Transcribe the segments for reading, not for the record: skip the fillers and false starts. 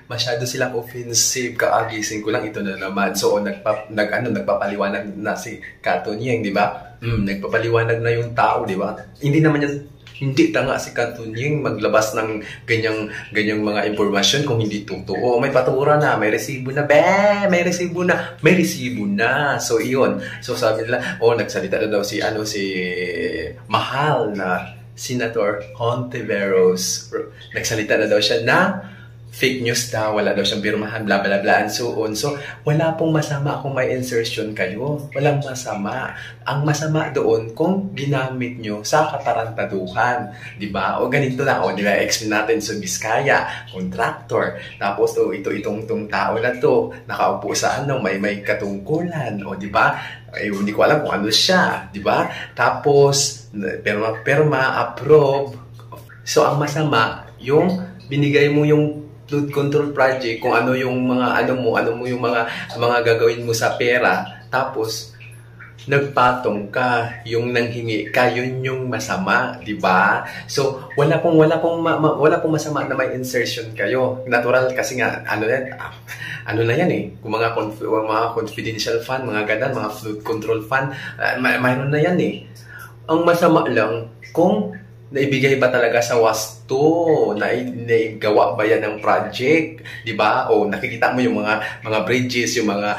Masyado silang offensive. Kaagising ko lang ito na naman. So, nagpapaliwanag na si Katunyeng, di ba? Nagpapaliwanag na yung tao, di ba? Hindi tanga si Katunyeng maglabas ng ganyang mga impormasyon kung hindi totoo. May patura na, may resibo na, may resibo na. So, iyon. So, sabi nila, nagsalita na daw si mahal na Senator Hontiveros. Nagsalita na daw siya na fake news daw, wala daw siyang pirmahan, bla bla bla, and so on. So, wala pong masama kung may insertion kayo. Walang masama. Ang masama doon kung ginamit nyo sa katarantaduhan. Diba? O ganito lang. O diba, explain natin sa Biskaya, contractor. Tapos, itong tao na to, nakaupo sa may katungkulan. O diba? Hindi ko alam kung ano siya. Diba? Tapos, perma, approve. So, ang masama, yung binigay mo yung flood control project, kung ano yung mga yung mga gagawin mo sa pera, tapos nagpatong ka, yung nanghingi ka, yun yung masama, di ba? So wala pong masama na may insertion kayo. Natural kasi nga ano na yan eh. Kung mga confidential fund, mga ganun, mga flood control fund, mayroon na yan eh. Ang masama lang kung naibigay ba talaga sa wasto, naigawa ba yan ng project, di ba? O nakikita mo yung mga bridges, yung mga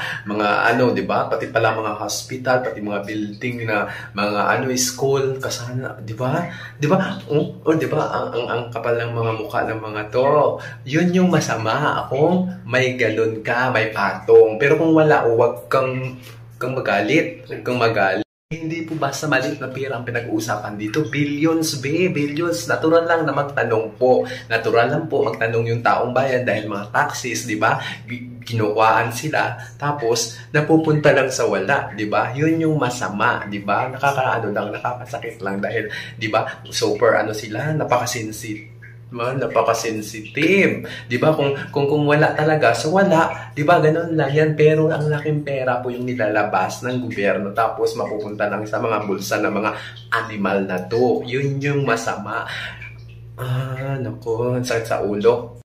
di ba? Pati pala mga hospital, pati mga building na mga school, kasana, di ba? Di ba? Di ba? Ang kapal ng mga mukha ng mga to. Yun yung masama kung may galon ka, may patong. Pero kung wala, huwag kang magalit. Hindi po basta maliit na pera ang pinag-uusapan dito. Billions, billions. Natural lang na magtanong po. Natural lang po magtanong yung taong bayan dahil mga taxes, di ba? Kinukuhaan sila. Tapos, napupunta lang sa wala, di ba? Yun yung masama, di ba? Nakakasakit lang dahil, di ba? Super sila, napaka-sensitive. 'Di ba? Kung wala talaga, so wala. 'Di ba? Ganun lang 'yan, pero ang laking pera po yung nilalabas ng gobyerno tapos mapupunta lang sa mga bulsa ng mga animal na 'to. 'Yun yung masama. Nako, sakit sa ulo.